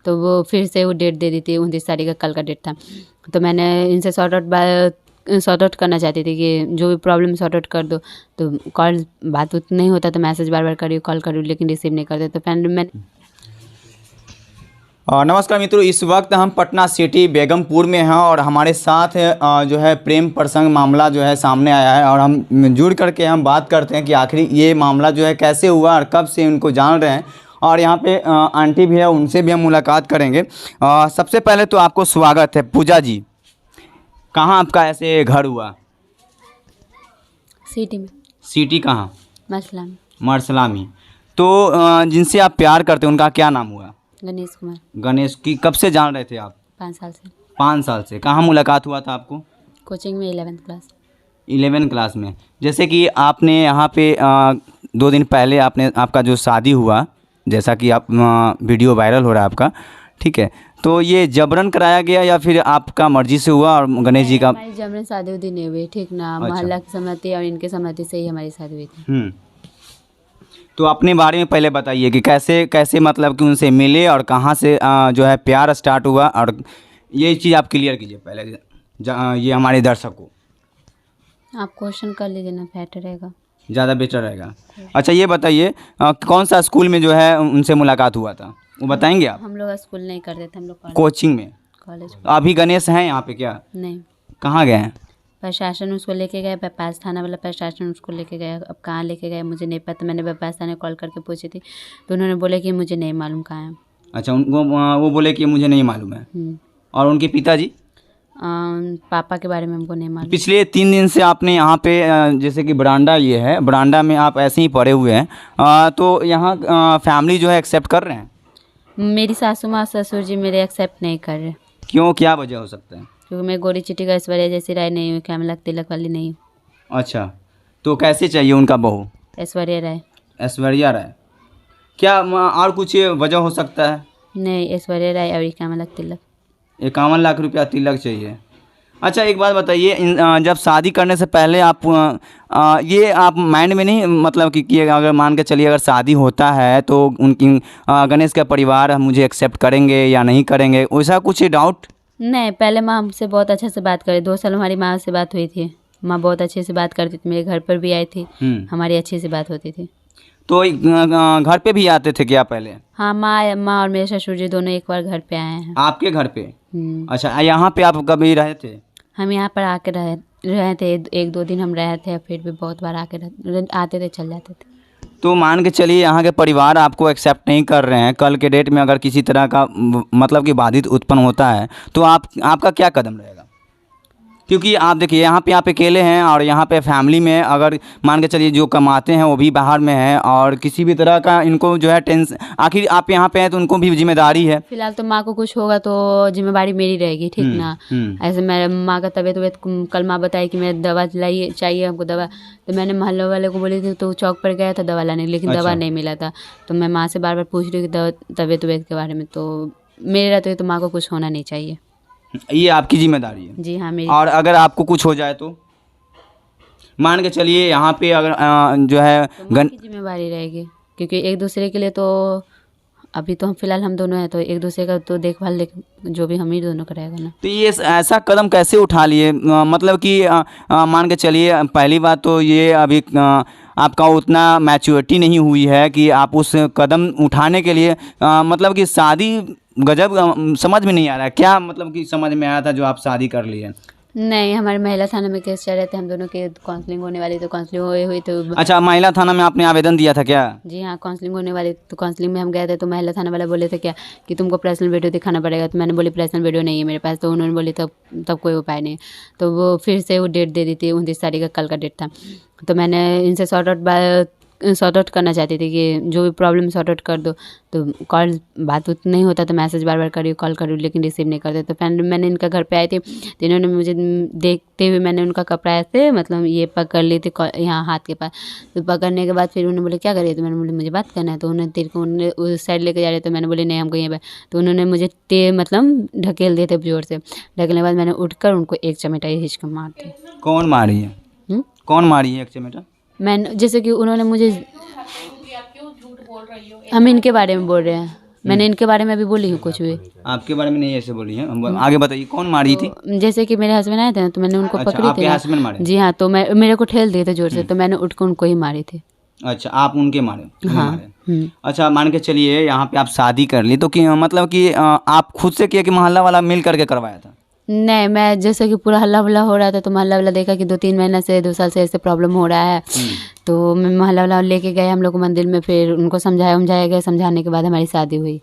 तो वो फिर से वो डेट दे दी थी, 29 तारीख का कल का डेट था। तो मैंने इनसे सॉर्ट आउट करना चाहती थी कि जो भी प्रॉब्लम सॉर्ट आउट कर दो। तो कॉल बात उत नहीं होता तो मैसेज बार बार करी, कॉल करूँ लेकिन रिसीव नहीं करते। तो फिर मैं नमस्कार मित्रों, इस वक्त हम पटना सिटी बेगमपुर में हैं और हमारे साथ जो है प्रेम प्रसंग मामला जो है सामने आया है और हम जुड़ करके हम बात करते हैं कि आखिर ये मामला जो है कैसे हुआ और कब से उनको जान रहे हैं। और यहाँ पे आंटी भी है, उनसे भी हम मुलाकात करेंगे। सबसे पहले तो आपको स्वागत है पूजा जी। कहाँ आपका ऐसे घर हुआ? सिटी में। सिटी कहाँ? मसला में। मरसलामी। तो जिनसे आप प्यार करते हैं उनका क्या नाम हुआ? गणेश कुमार। गणेश की कब से जान रहे थे आप? 5 साल से। 5 साल से। कहाँ मुलाकात हुआ था आपको? कोचिंग में 11th क्लास। 11 क्लास में। जैसे कि आपने यहाँ पे 2 दिन पहले आपका जो शादी हुआ, जैसा कि आप वीडियो वायरल हो रहा है आपका, ठीक है, तो ये जबरन कराया गया या फिर आपका मर्जी से हुआ? और गणेश जी का हमारी जबरन शादी उदी नहीं हुई, ठीक ना। मोहल्ला की सहमति और इनके सहमति से ही हमारी शादी हुई थी। तो अपने बारे में पहले बताइए कि कैसे कैसे मतलब कि उनसे मिले और कहाँ से जो है प्यार स्टार्ट हुआ, और ये चीज़ आप क्लियर कीजिए पहले ये हमारे दर्शक को। आप क्वेश्चन कर लीजिए ना, बेटर रहेगा, ज़्यादा बेटर रहेगा। अच्छा ये बताइए कौन सा स्कूल में जो है उनसे मुलाकात हुआ था, वो बताएंगे आप? हम लोग स्कूल नहीं करते थे, हम लोग कोचिंग में। कॉलेज। अभी गणेश हैं यहाँ पे क्या? नहीं, कहाँ गए हैं? प्रशासन उसको लेके गए, bypass थाना वाला प्रशासन उसको लेके गया। अब कहाँ लेके गए मुझे नहीं पता। मैंने bypass थाने कॉल करके पूछी थी तो उन्होंने बोले कि मुझे नहीं मालूम कहाँ है। अच्छा, उनको वो बोले कि मुझे नहीं मालूम है। और उनके पिताजी? पापा के बारे में हमको नहीं मालूम। पिछले 3 दिन से आपने यहाँ पे जैसे कि बरांडा ये है, बरांडा में आप ऐसे ही पड़े हुए हैं, तो यहाँ फैमिली जो है एक्सेप्ट कर रहे हैं? मेरी सासू माँ ससुर जी मेरे एक्सेप्ट नहीं कर रहे। क्यों, क्या वजह हो सकता है? क्योंकि मैं गोरी चिट्टी का ऐश्वर्या जैसी राय नहीं हूँ, कैमलक तिलक वाली नहीं हूँ। अच्छा, तो कैसे चाहिए उनका बहू? ऐश्वर्या राय। ऐश्वर्या राय। क्या और कुछ वजह हो सकता है? नहीं, ऐश्वर्या राय और कैमलक तिलक। 51 लाख रुपया तिलक चाहिए। अच्छा एक बात बताइए, जब शादी करने से पहले आप ये आप माइंड में नहीं मतलब कि अगर मान के चलिए अगर शादी होता है तो उनकी गणेश का परिवार मुझे एक्सेप्ट करेंगे या नहीं करेंगे, वैसा कुछ डाउट? नहीं, पहले माँ हमसे बहुत अच्छे से बात करे। 2 साल हमारी माँ से बात हुई थी। माँ बहुत अच्छे से बात करती थी, मेरे घर पर भी आई थी, हमारी अच्छी से बात होती थी। तो घर पे भी आते थे क्या पहले? हाँ, माँ और मेरे ससुर जी दोनों एक बार घर पे आए हैं। आपके घर पे? अच्छा, यहाँ पे आप कभी रहे थे? हम यहाँ पर आके रहे थे, 1-2 दिन हम रहे थे, फिर भी बहुत बार आते थे, चल जाते थे। तो मान के चलिए यहाँ के परिवार आपको एक्सेप्ट नहीं कर रहे हैं, कल के डेट में अगर किसी तरह का मतलब कि बाधित उत्पन्न होता है तो आपका क्या कदम रहेगा? क्योंकि आप देखिए यहाँ पे आप अकेले हैं और यहाँ पे फैमिली में अगर मान के चलिए जो कमाते हैं वो भी बाहर में है और किसी भी तरह का इनको जो है टेंशन, आखिर आप यहाँ पे हैं तो उनको भी जिम्मेदारी है। फिलहाल तो माँ को कुछ होगा तो जिम्मेदारी मेरी रहेगी, ठीक ना। ऐसे मेरे माँ का तबीयत कल माँ बताई कि मैं दवा लाइए, चाहिए हमको दवा। तो मैंने मोहल्ले वाले को बोली थी तो चौक पर गया था दवा लाने, लेकिन दवा नहीं मिला था। तो मैं माँ से बार बार पूछ रही हूँ तबीयत के बारे में। तो मेरे रहते हुए तो माँ को कुछ होना नहीं चाहिए। ये आपकी जिम्मेदारी है? जी हाँ, मेरी। और अगर आपको कुछ हो जाए तो मान के चलिए यहाँ पे अगर जो है की जिम्मेदारी रहेगी, क्योंकि एक दूसरे के लिए तो अभी तो हम फिलहाल हम दोनों हैं तो एक दूसरे का तो देखभाल जो भी हम ही दोनों करेगा ना। तो ये ऐसा कदम कैसे उठा लिए? मतलब कि मान के चलिए पहली बात तो ये अभी आपका उतना मैच्योरिटी नहीं हुई है कि आप उस कदम उठाने के लिए मतलब कि शादी गजब समझ में नहीं आ रहा है क्या, मतलब कि समझ में आया था जो आप शादी कर लिए? नहीं, हमारे महिला थाना में केस चल रहे थे, हम दोनों के काउंसलिंग होने वाली तो काउंसलिंग हुई तो। अच्छा, महिला थाना में आपने आवेदन दिया था क्या? जी हाँ, काउंसलिंग होने वाली तो काउंसलिंग में हम गए थे तो महिला थाना वाला बोले थे क्या कि तुमको पर्सनल वीडियो दिखाना पड़ेगा। तो मैंने बोली पर्सनल वीडियो नहीं है मेरे पास। तो उन्होंने बोली तब कोई उपाय नहीं। तो वो फिर से वो डेट दे दी थी, 29 तारीख का कल का डेट था। तो मैंने इनसे सॉर्ट आउट करना चाहती थी कि जो भी प्रॉब्लम सॉर्ट आउट कर दो। तो कॉल बात उत नहीं होता तो मैसेज बार बार करी, कॉल करूँ लेकिन रिसीव नहीं करते। तो फिर मैंने इनका घर पे आई थी तो इन्होंने मुझे देखते हुए मैंने उनका कपड़ा ऐसे मतलब ये पकड़ ली थी यहाँ हाथ के पास। तो पकड़ने के बाद फिर उन्होंने बोले क्या करिए, तो मैंने बोली मुझे बात करना है। तो उन्होंने तीर को उस साइड लेके जा रहे तो मैंने बोली नहीं हमको यहाँ पे। तो उन्होंने मुझे मतलब ढकेल दिए थे जोर से। ढकेलने के बाद मैंने उठकर उनको एक चमेटा ही हिचका मार दी। कौन मारी है? कौन मारी है एक चमेटा? मैंने जैसे कि उन्होंने मुझे, हम इनके बारे में बोल रहे हैं, मैंने इनके बारे में अभी बोली हूँ कुछ भी। आपके बारे में नहीं ऐसे बोली है, आगे बताइए कौन मारी थी? जैसे कि मेरे हस्बैंड आए थे ना, तो मैंने उनको अच्छा, पकड़ी आपके थी हस्बैंड मारे? जी हाँ, तो मैं मेरे को ठेल दिए थे जोर से, तो मैंने उठ के उनको ही मारी थी। अच्छा, आप उनके मारे, उन्हें हाँ। मारे। अच्छा, मान के चलिए यहाँ पे आप शादी कर ली, तो कि मतलब कि आप खुद से किया कि मोहल्ला वाला मिल करके करवाया था? नहीं, मैं जैसे कि पूरा हल्ला वल्ला हो रहा था, तो मोहल्ला वाला देखा कि 2-3 महीना से 2 साल से ऐसे प्रॉब्लम हो रहा है, तो मैं मोहल्ला वाला लेके गए हम लोग मंदिर में, फिर उनको समझाया गया, समझाने के बाद हमारी शादी हुई।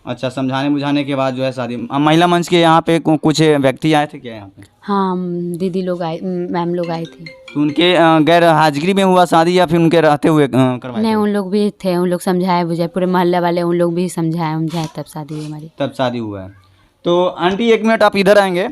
अच्छा, समझाने बुझाने के बाद जो है शादी। महिला मंच के यहाँ पे कुछ व्यक्ति आए थे क्या यहाँ पे? हाँ, दीदी लोग आए, मैम लोग आए थे। तो उनके गैर हाजिरी में हुआ शादी या फिर उनके रहते हुए करवाए नहीं, थे? उन लोग भी थे, उन लोग समझाए बुझाए, पूरे मोहल्ले वाले उन लोग भी समझाए उमझाए, तब शादी हुई हमारी। तब शादी हुआ है। तो आंटी एक मिनट आप इधर आएंगे।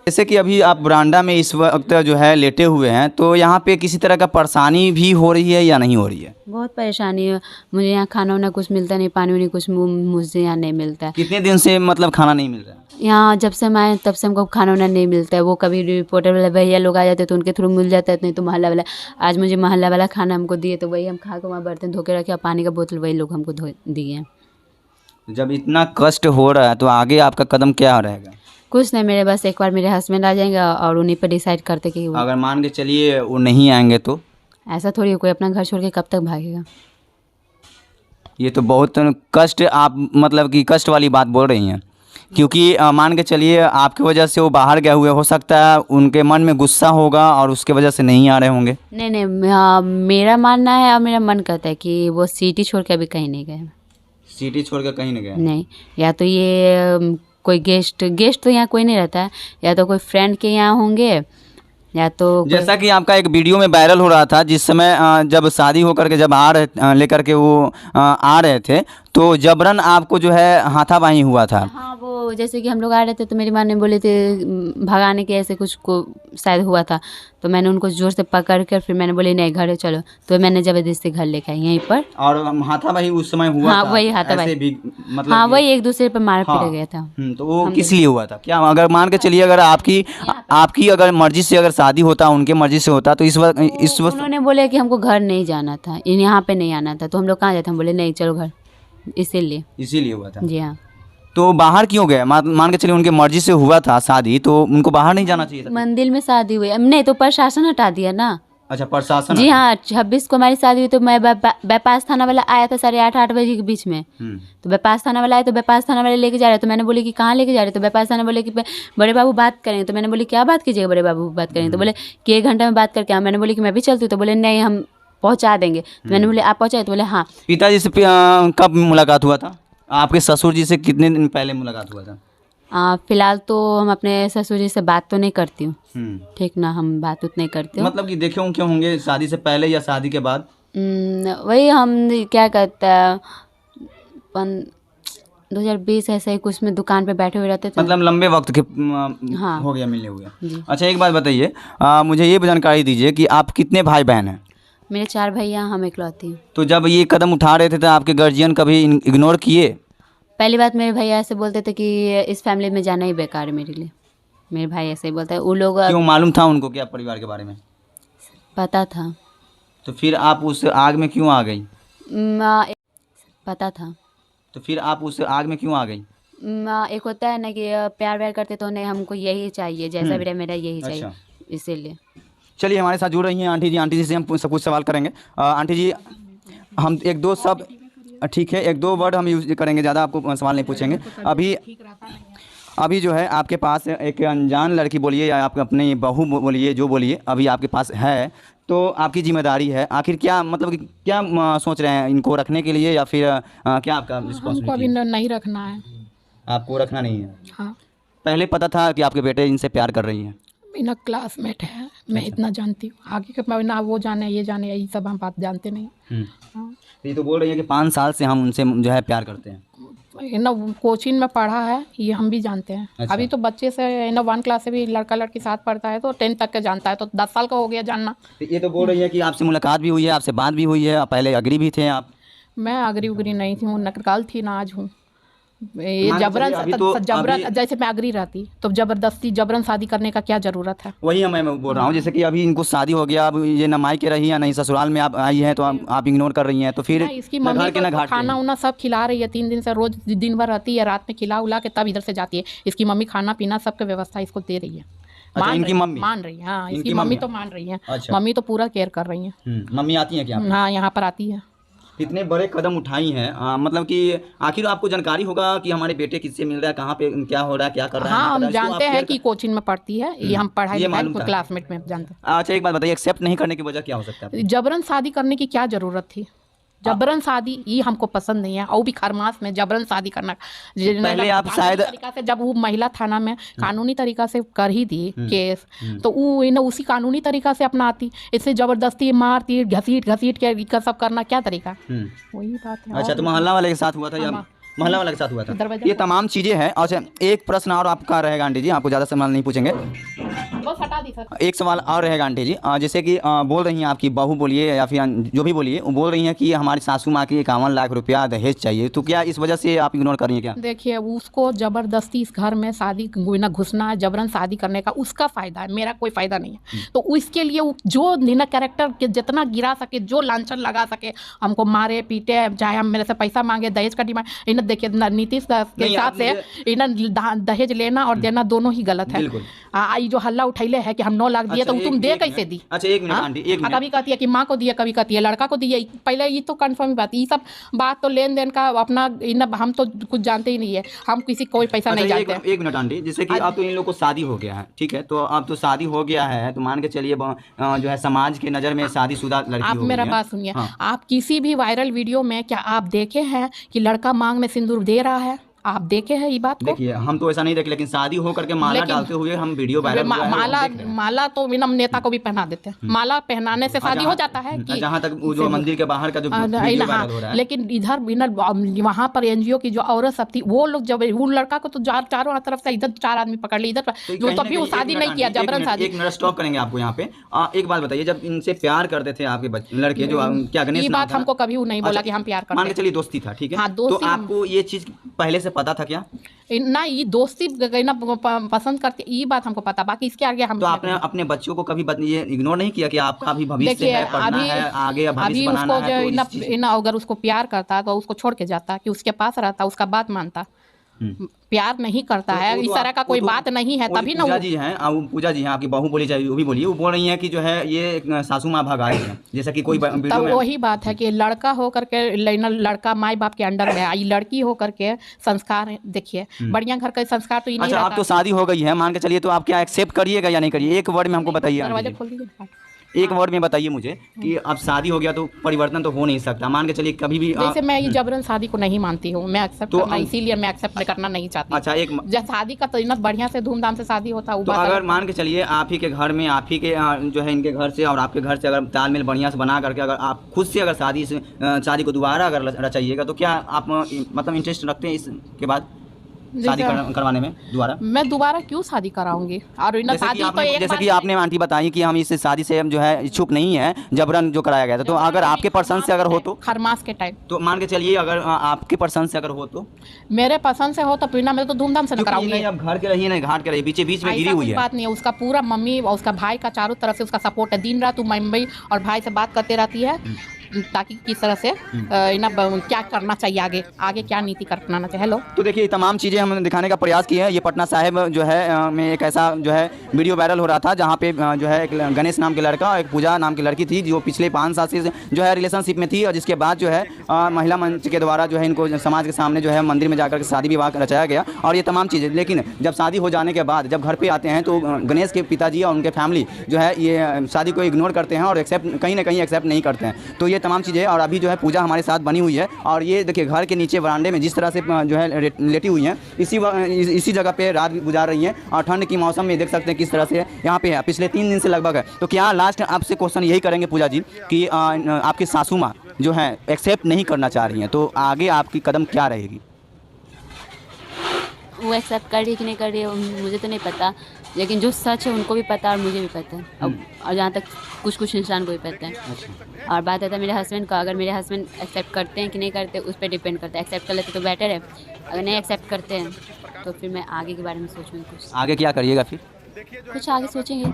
जैसे कि अभी आप बरामदा में इस वक्त जो है लेटे हुए हैं, तो यहाँ पे किसी तरह का परेशानी भी हो रही है या नहीं हो रही है? बहुत परेशानी है, मुझे यहाँ खाना वाना कुछ मिलता नहीं, पानी वानी कुछ मुझसे यहाँ नहीं मिलता है। कितने दिन से मतलब खाना नहीं मिल रहा है? यहाँ जब से हम आए तब से हमको खाना वाना नहीं मिलता है। वो कभी रिपोर्टर वाले भैया लोग आ जाते हैं तो उनके थ्रू मिल जाता है, नहीं तो मोहल्ला वाला। आज मुझे मोहल्ला वाला खाना हमको दिए, तो वही हम खा के वहाँ बर्तन धो के रखे, और पानी का बोतल वही लोग हमको धो दिए हैं। जब इतना कष्ट हो रहा है तो आगे आपका कदम क्या रहेगा? कुछ नहीं, मेरे बस एक बार मेरे हस्बैंड आ जाएंगे और उन्हीं पर डिसाइड करते कि अगर मान के चलिए वो नहीं आएंगे तो? ऐसा थोड़ी कोई अपना घर छोड़ के कब तक भागेगा। ये तो बहुत कष्ट, आप मतलब कि कष्ट वाली बात बोल रही हैं, क्योंकि मान के चलिए आपकी वजह से वो बाहर गए हुए, हो सकता है उनके मन में गुस्सा होगा और उसके वजह से नहीं आ रहे होंगे। नहीं, हाँ, मेरा मानना है और मेरा मन करता है कि वो सिटी छोड़ के अभी कहीं नहीं गए। सिटी छोड़ के कहीं नहीं गए? नहीं, या तो ये कोई गेस्ट तो यहाँ कोई नहीं रहता है, या तो कोई फ्रेंड के यहाँ होंगे, या तो जैसा कि आपका एक वीडियो में वायरल हो रहा था, जिस समय जब शादी होकर के जब आ रहे लेकर के वो आ रहे थे, तो जबरन आपको जो है हाथापाई हुआ था। हाँ, वो जैसे कि हम लोग आ रहे थे तो मेरी माँ ने बोले थे भगाने के, ऐसे कुछ को शायद हुआ था, तो मैंने उनको जोर से पकड़ कर फिर मैंने बोली नहीं घर चलो, तो मैंने जबरदस्ती घर लेके आई यहीं पर। और हाथापाई उस समय हुआ हाँ, था? वही हाथापाई, ऐसे भी मतलब हाँ, वही एक दूसरे पर मार हाँ, पीटा गया था। तो वो किस लिए हुआ था? क्या अगर मान के चलिए अगर आपकी अगर मर्जी से अगर शादी होता, उनके मर्जी से होता, तो इस वक्त उन्होंने बोले कि हमको घर नहीं जाना था, यहाँ पे नहीं आना था, तो हम लोग कहाँ जाते, हम बोले नहीं चलो घर, इसीलिए हुआ था। जी हाँ। तो बाहर क्यों गए? मान के चलिए उनके मर्जी से हुआ था शादी, तो उनको बाहर नहीं जाना चाहिए था? मंदिर में शादी हुई, नहीं तो प्रशासन हटा दिया ना। अच्छा, प्रशासन? जी हाँ, 26 को हमारी शादी हुई, तो मैं बाईपास थाना वाला आया था 8:30 बजे के बीच में। तो बाईपास थाना वाला आया, तो बाईपास थाना वाले लेके जा रहे, तो मैंने बोली कि कहाँ लेके जा रहे, तो बाईपास थाना बोले कि बड़े बाबू बात करें, तो मैंने बोली क्या बात कीजिएगा बड़े बाबू बात करें, तो बोले कि 1 घंटा में बात करके आओ। मैंने बोली कि मैं भी चलती हूँ, तो बोले नहीं हम पहुँचा देंगे, तो मैंने बोले आप पहुँचाए, तो बोले हाँ। पिताजी से कब मुलाकात हुआ था? आपके ससुर जी से कितने दिन पहले मुलाकात हुआ था? फिलहाल तो हम अपने ससुर जी से बात तो नहीं करती हूँ, ठीक ना, हम बात उतना नहीं करते हो। मतलब कि देखे होंगे होंगे शादी से पहले या शादी के बाद? वही हम क्या कहते हैं 2020 ऐसे ही कुछ में दुकान पे बैठे हुए रहते थे, मतलब लंबे वक्त के हाँ, हो गया मिलने हुए। अच्छा, एक बात बताइए, मुझे ये जानकारी दीजिए कि आप कितने भाई बहन हैं? मेरे 4 भैया, हम इकलौती हूँ। तो जब ये कदम उठा रहे थे तो आपके गार्जियन कभी इग्नोर किए? पहली बात मेरे भैया ऐसे बोलते थे कि इस फैमिली में जाना ही बेकार है मेरे लिए, मेरे भाई ऐसे ही बोलता है। वो लोग क्यों, मालूम था उनको क्या परिवार के बारे में? पता था। तो फिर आप उस आग में क्यों आ गई? पता था। तो फिर आप उस आग में क्यों आ गई? एक होता है ना कि प्यार व्यार करते तो नहीं, हमको यही चाहिए, जैसा भी रहे मेरा यही चाहिए, अच्छा। इसीलिए। चलिए, हमारे साथ जुड़ रही हैं आंटी जी। आंटी जी से हम सब कुछ सवाल करेंगे। आंटी जी, हम एक दो सब ठीक है, 1-2 वर्ड हम यूज करेंगे, ज़्यादा आपको सवाल नहीं पूछेंगे। अभी जो है आपके पास एक अनजान लड़की बोलिए या आप अपनी बहू बोलिए, जो बोलिए अभी आपके पास है, तो आपकी जिम्मेदारी है। आखिर क्या मतलब कि क्या सोच रहे हैं, इनको रखने के लिए या फिर क्या आपका हमको अभी नहीं रखना है। आपको रखना नहीं है? हाँ, पहले पता था कि आपके बेटे इनसे प्यार कर रही हैं? मेरा क्लासमेट है, मैं इतना जानती हूँ, आगे के ना वो जाने ये जाने, यही सब हम बात जानते नहीं। हाँ, ये तो बोल रही है कि 5 साल से हम उनसे जो है प्यार करते हैं। ना कोचिंग में पढ़ा है, ये हम भी जानते हैं। अच्छा। अभी तो बच्चे से ना 1 क्लास से भी लड़का लड़की साथ पढ़ता है, तो 10 तक के जानता है, तो 10 साल का हो गया जानना। ये तो बोल रही है कि आपसे मुलाकात भी हुई है, आपसे बात भी हुई है, पहले अग्री भी थे आप? मैं अग्री उग्री नहीं थी, हूँ नकल थी ना आज हूँ। ये मान के चलिए अभी तो जबरन जैसे मैं अग्री रहती तो जबरदस्ती जबरन शादी करने का क्या जरूरत है। वही मैं बोल रहा हूँ, जैसे कि अभी इनको शादी हो गया, अब ये ना मायके रही है, नहीं ससुराल में आप आई हैं, तो आप इग्नोर कर रही हैं, तो फिर नहीं, इसकी ना मम्मी घर के ना तो घाट के। खाना उना सब खिला रही है 3 दिन से, रोज दिन भर रहती है, रात में खिला उला के तब इधर से जाती है। इसकी मम्मी खाना पीना सबके व्यवस्था इसको दे रही है। अच्छा, इनकी मम्मी मान रही है, हाँ इनकी इसकी मम्मी मम्मी तो मान रही है। अच्छा। मम्मी तो पूरा केयर कर रही है। मम्मी आती हैं क्या? हाँ यहाँ पर आती है। इतने बड़े कदम उठाई हैं, मतलब कि आखिर आपको जानकारी होगा कि हमारे बेटे किससे मिल रहा है, कहाँ पे क्या हो रहा है, क्या कर रहा है, हाँ नहीं कर हम रहा है, इसको जानते आप हैं शेयर कि कोचिंग में पढ़ती है, ये हम पढ़ाई ये लिखाई मालूम था। क्लासमेट में जानते हैं। अच्छा एक बात बताइए, एक्सेप्ट नहीं करने की वजह क्या हो सकता है? जबरन शादी करने की क्या जरूरत थी? जबरन शादी ये हमको पसंद नहीं है, और भी खरमास में जबरन शादी करना। पहले आप कानूनी शायद तरीका से जब वो महिला थाना में कानूनी तरीका से कर ही दी केस, तो वो इन उसी कानूनी तरीका से अपनाती। इससे जबरदस्ती मारती घसीट घसीट के सब करना क्या तरीका? वही बात है। अच्छा, तो मोहल्ला वाले के साथ हुआ था या मोहल्ला वाले के साथ हुआ था? ये तमाम चीज़ें हैं। अच्छा एक प्रश्न और आपका रहेगा आंटी जी, आपको ज़्यादा सवाल नहीं पूछेंगे, बस हटा दी सर। एक सवाल और रहेगा आंटी जी। जैसे कि बोल रही हैं आपकी बहू बोलिए या फिर जो भी बोलिए, वो बोल रही हैं कि हमारी सासू माँ की 51 लाख रुपया दहेज चाहिए, तो क्या इस वजह से आप इग्नोर कर रही हैं क्या? देखिए उसको जबरदस्ती इस घर में शादी ना घुसना है, जबरन शादी करने का उसका फायदा है, मेरा कोई फायदा नहीं है। तो उसके लिए वो जो निना कैरेक्टर के जितना गिरा सके, जो लांछन लगा सके, हमको मारे पीटे, चाहे हम मेरे से पैसा मांगे, दहेज का डिमांड। इन्हें देखिए नीतीश के हिसाब से इन्हें दहेज लेना और देना दोनों ही गलत है। आई जो हल्ला उठैले है कि हम 9 लाख दिए, तो तुम दे कैसे दी? अच्छा एक मिनट आंटी, एक मिनट। कभी कहती है कि माँ को दिए, कभी कहती है लड़का को दिए। पहले ये तो कंफर्म बात, ये सब बात तो लेन देन का अपना हम तो कुछ जानते ही नहीं है, हम किसी कोई पैसा नहीं जानते। एक मिनट आंटी, जैसे कि अब तो इन लोग को शादी हो गया है, ठीक है, तो अब तो शादी हो गया है, तो मान के चलिए जो है समाज के नज़र में शादीशुदा लड़की आप हो मेरा गई है। बात सुनिए, आप किसी भी वायरल वीडियो में क्या आप देखे हैं कि लड़का मांग में सिंदूर दे रहा है? आप देखे हैं ये बात को? देखिए हम तो ऐसा नहीं देखे, लेकिन शादी हो करके माला डालते हुए हम वीडियो वायरल हुआ है, वो हम देख रहे हैं। माला तो बिना नेता को भी पहना देते हैं। माला पहनाने से शादी हो जाता है कि जहाँ तक वो जो मंदिर के बाहर का जो वीडियो वायरल हो रहा है। लेकिन इधर बिना वहाँ पर एनजीओ की जो औरत सब थी, वो लोग जब वो लड़का को तो चारों तरफ से इधर 4 आदमी पकड़ ली, इधर जो तभी वो शादी नहीं किया, जबरन शादी। एक मिनट स्टॉप करेंगे आपको यहाँ पे। एक बात बताइए, जब इनसे प्यार करते थे आपके लड़के, जो क्या गणेश ये नाम बात था? हमको कभी नहीं बोला कि हम प्यार करते मान के चलिए दोस्ती था, ठीक है, हाँ, तो दोस्ती आपको ये चीज पहले से पता था क्या? ना ये दोस्ती ना पसंद करते, ये बात हमको पता, बाकी इसके आगे हम तो आपने अपने बच्चों को कभी ये इग्नोर नहीं किया कि आपका अभी भविष्य है, पढ़ना है, आगे भविष्य बनाना है, तो इस चीज़ अगर उसको प्यार करता तो उसको छोड़ के जाता, कि उसके पास रहता, उसका बात मानता। प्यार नहीं करता है, इस तरह का कोई बात नहीं है, तभी ना। पूजा जी हैं, पूजा जी हैं, आपकी बहू बोली चाहिए, वो भी बोलिए, वो बोल रही हैं कि जो है ये सासू माँ भगाई है, जैसा कि कोई तब वही बात है कि लड़का हो करके लड़का माई बाप के अंडर में आई, लड़की हो करके संस्कार देखिए, बढ़िया घर का संस्कार तो ये नहीं। अच्छा अब तो शादी हो गई है, मान के चलिए, तो आप क्या एक्सेप्ट करिएगा या नहीं करिए? एक वर्ड में हमको बताइए, दरवाजा खोल दीजिए। एक वर्ड में बताइए मुझे कि अब शादी हो गया तो परिवर्तन तो हो नहीं सकता, मान के चलिए कभी भी। जैसे मैं ये जबरन शादी को नहीं मानती हूँ, मैं एक्सेप्ट करना, इसीलिए मैं एक्सेप्ट करना नहीं चाहती। अच्छा एक जब शादी का तो इतना बढ़िया से धूमधाम से शादी होता है, तो अगर मान के चलिए आप ही के घर में, आप ही के जो है इनके घर से और आपके घर से अगर तालमेल बढ़िया से बना करके, अगर आप खुद से अगर शादी को दोबारा अगर रचाइएगा, तो क्या आप मतलब इंटरेस्ट रखते हैं इसके बाद शादी करवाने में दोबारा? मैं दोबारा क्यों शादी कराऊंगी? और शादी तो एक जैसे कि आपने आंटी बताई कि हम इस शादी से जो है इच्छुक नहीं है, जबरन जो कराया गया था, तो अगर आपके पसंद से अगर हो तो खरमास के टाइम, तो मान के चलिए अगर आपके पसंद से अगर हो तो, मेरे पसंद से हो तो पीना में तो धूमधाम से कराऊंगी। अब घर के रहिए ना घाट के रहिए, बीच में गिरी हुई है, बात नहीं है। उसका पूरा मम्मी और उसका भाई का चारों तरफ से उसका सपोर्ट है, दिन रात तू मुंबई और भाई से बात करते रहती है, ताकि किस तरह से क्या करना चाहिए, आगे क्या नीति करना चाहिए। हेलो, तो देखिए तमाम चीज़ें हम दिखाने का प्रयास किए हैं। ये पटना साहिब जो है में एक ऐसा जो है वीडियो वायरल हो रहा था, जहाँ पे जो है एक गणेश नाम के लड़का और एक पूजा नाम की लड़की थी, जो पिछले 5 साल से जो है रिलेशनशिप में थी, और जिसके बाद जो है महिला मंच के द्वारा जो है इनको समाज के सामने जो है मंदिर में जाकर के शादी विवाह रचाया गया और ये तमाम चीज़ें। लेकिन जब शादी हो जाने के बाद जब घर पर आते हैं, तो गणेश के पिताजी और उनके फैमिली जो है ये शादी को इग्नोर करते हैं और एक्सेप्ट कहीं ना कहीं एक्सेप्ट नहीं करते हैं। तो ये तमाम चीज़ें, और अभी जो है पूजा हमारे साथ बनी हुई है, और ये देखिए घर के नीचे वरांडे में जिस तरह से जो है लेटी हुई हैं, इसी जगह पे रात गुजार रही हैं, और ठंड की मौसम में देख सकते हैं किस तरह से यहाँ पे है, पिछले 3 दिन से लगभग है। तो क्या लास्ट आपसे क्वेश्चन यही करेंगे पूजा जी कि आपकी सासू माँ जो है एक्सेप्ट नहीं करना चाह रही हैं, तो आगे आपकी कदम क्या रहेगी? वो एक्सेप्ट कर रही कि नहीं कर रही है मुझे तो नहीं पता, लेकिन जो सच है उनको भी पता और मुझे भी पता है, और जहाँ तक कुछ इंसान को भी पता है। और बात आता है मेरे हस्बैंड का, अगर मेरे हस्बैंड एक्सेप्ट करते हैं कि नहीं करते उस पर डिपेंड करता है। एक्सेप्ट कर लेते तो बेटर है, अगर नहीं एक्सेप्ट करते हैं तो फिर मैं आगे के बारे में सोचूंगी कुछ आगे क्या करिएगा फिर? कुछ आगे सोचेंगे।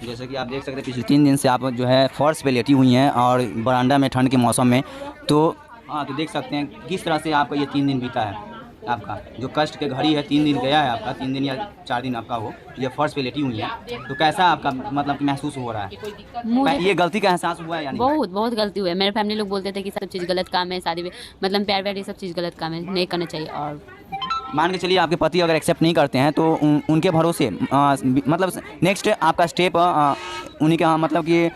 जैसे कि आप देख सकते हैं पिछले 3 दिन से आप जो है फर्श पे लेटी हुई हैं और बरामदा में ठंड के मौसम में, तो हाँ तो देख सकते हैं किस तरह से आपका ये 3 दिन बीता है। आपका जो कष्ट के घड़ी है 3 दिन गया है आपका, 3 दिन या 4 दिन आपका हो, ये फर्श पे लेटी हुई है, तो कैसा आपका मतलब कि महसूस हो रहा है? मुझे ये गलती का एहसास हुआ है या नहीं? बहुत बहुत गलती हुई है। मेरे फैमिली लोग बोलते थे कि सब चीज़ गलत काम है, शादी में मतलब प्यार व्यार ये सब चीज़ गलत काम है, नहीं करना चाहिए। और मान के चलिए आपके पति अगर एक्सेप्ट नहीं करते हैं तो उनके भरोसे मतलब नेक्स्ट आपका स्टेप उन्हीं का मतलब कि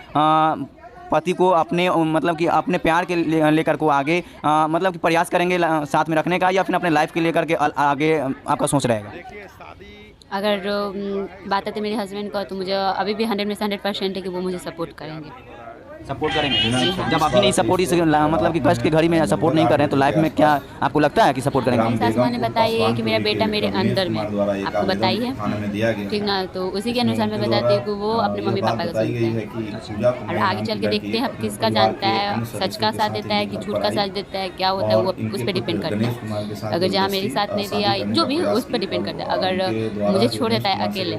पति को अपने मतलब कि अपने प्यार के लेकर को आगे मतलब कि प्रयास करेंगे साथ में रखने का, या फिर अपने लाइफ के लेकर के आगे आपका सोच रहेगा? अगर बात आती है मेरे हस्बैंड का, तो मुझे अभी भी 100 में से 100% है कि वो मुझे सपोर्ट करेंगे। सपोर्ट करेंगे? जब अभी नहीं सपोर्ट इस मतलब कि कष्ट के घड़ी में सपोर्ट नहीं कर रहे हैं तो लाइफ में क्या आपको लगता है कि सपोर्ट करेंगे? सासू माँ ने बताई है कि मेरा बेटा मेरे अंदर में, आपको बताई है ठीक ना, तो उसी के अनुसार मैं बताती हूँ कि वो अपने मम्मी पापा का सुनते हैं। और आगे चल के देखते हैं अब किसका जानता है, सच का साथ देता है कि झूठ का साथ देता है, क्या होता है वो उस पर डिपेंड करता है। अगर जहाँ मेरे साथ नहीं दिया जो भी उस पर डिपेंड करता है। अगर मुझे छोड़ देता है अकेले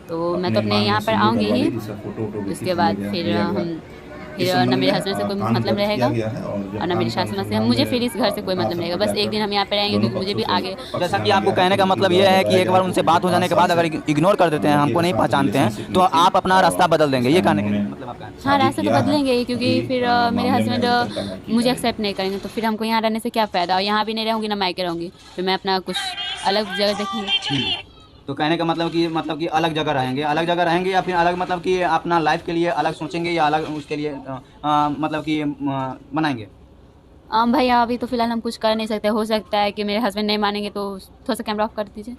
तो मैं तो अपने यहाँ पर आऊँगी ही, उसके बाद फिर ना मेरे हस्बैंड से कोई मतलब रहेगा और ना मेरी सासू माँ से, मुझे फिर इस घर से कोई मतलब रहेगा। बस एक दिन हम यहाँ पे रहेंगे तो मुझे भी आगे। जैसा कि आपको कहने का मतलब ये है कि एक बार उनसे बात हो जाने के बाद अगर इग्नोर कर देते हैं, हमको नहीं पहचानते हैं, तो आप अपना रास्ता बदल देंगे, ये कहने का मतलब आपका? हाँ, रास्ता तो बदलेंगे ही, क्योंकि फिर मेरे हस्बैंड मुझे एक्सेप्ट नहीं करेंगे तो फिर हमको यहाँ रहने से क्या फ़ायदा। और यहाँ भी नहीं रहूँगी ना मायके रहूँगी, फिर मैं अपना कुछ अलग जगह देखूँगी। तो कहने का मतलब कि अलग जगह रहेंगे या फिर अलग मतलब कि अपना लाइफ के लिए अलग सोचेंगे या अलग उसके लिए मतलब कि बनाएंगे? भैया अभी तो फिलहाल हम कुछ कर नहीं सकते। हो सकता है कि मेरे हस्बैंड नहीं मानेंगे तो थोड़ा सा कैमरा ऑफ कर दीजिए।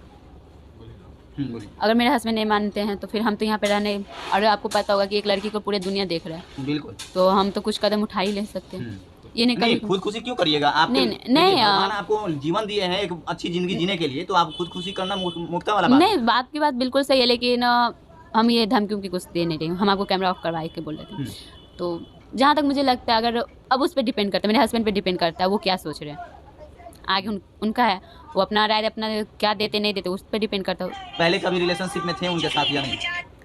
अगर मेरे हस्बैंड नहीं मानते हैं तो फिर हम तो यहाँ पे रहने, और आपको पता होगा कि एक लड़की को पूरी दुनिया देख रहा है, बिल्कुल, तो हम तो कुछ कदम उठा ही ले सकते हैं। ये नहीं खुद खुशी क्यों करिएगा? आप नहीं भगवान आपको जीवन दिए हैं एक अच्छी जिंदगी जीने के लिए, तो आप खुद खुशी करना मुक्ता वाला बात नहीं, बात की बात बिल्कुल सही है, लेकिन हम ये धमकियों की कुछ दे नहीं रहे। हम आपको कैमरा ऑफ करवा के बोल रहे थे। तो जहाँ तक मुझे लगता है अगर अब उस पर डिपेंड करता है, मेरे हस्बैंड पे डिपेंड करता है वो क्या सोच रहे हैं आगे, उनका है, वो अपना राय अपना क्या देते नहीं देते उस पर डिपेंड करता है। पहले कभी रिलेशनशिप में थे उनके साथ या नहीं?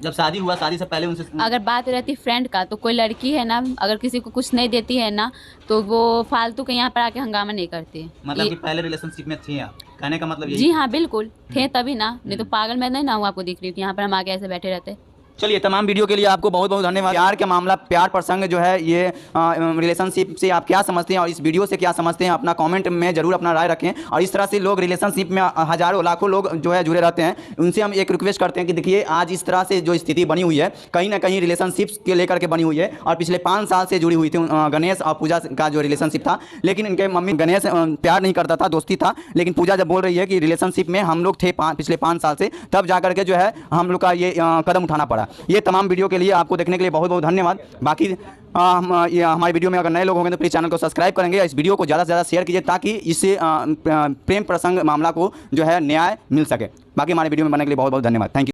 जब शादी हुआ, शादी से पहले उनसे अगर बात रहती फ्रेंड का, तो कोई लड़की है ना अगर किसी को कुछ नहीं देती है ना तो वो फालतू के यहाँ पर आके हंगामा नहीं करती है। मतलब कि पहले रिलेशनशिप में थे आप, कहने का मतलब यही? जी हाँ बिल्कुल थे, तभी ना, नहीं तो पागल मैं नहीं ना हूँ आपको दिख रही हूँ कि यहाँ पर हम आगे ऐसे बैठे रहते। चलिए, तमाम वीडियो के लिए आपको बहुत बहुत धन्यवाद। प्यार का मामला, प्यार प्रसंग जो है ये रिलेशनशिप से आप क्या समझते हैं और इस वीडियो से क्या समझते हैं, अपना कमेंट में जरूर अपना राय रखें। और इस तरह से लोग रिलेशनशिप में हज़ारों लाखों लोग जो है जुड़े रहते हैं, उनसे हम एक रिक्वेस्ट करते हैं कि देखिए आज इस तरह से जो स्थिति बनी हुई है कहीं ना कहीं रिलेशनशिप के लेकर के बनी हुई है। और पिछले 5 साल से जुड़ी हुई थी गणेश और पूजा का जो रिलेशनशिप था, लेकिन इनके मम्मी गणेश प्यार नहीं करता था, दोस्ती था, लेकिन पूजा जब बोल रही है कि रिलेशनशिप में हम लोग थे पिछले 5 साल से, तब जा करके जो है हम लोग का ये कदम उठाना पड़ा। ये तमाम वीडियो के लिए आपको देखने के लिए बहुत बहुत धन्यवाद। बाकी ये हमारे वीडियो में अगर नए लोग होंगे तो प्लीज़ चैनल को सब्सक्राइब करेंगे, इस वीडियो को ज़्यादा से ज़्यादा शेयर कीजिए ताकि इससे प्रेम प्रसंग मामला को जो है न्याय मिल सके। बाकी हमारे वीडियो में बनने के लिए बहुत बहुत धन्यवाद। Thank you.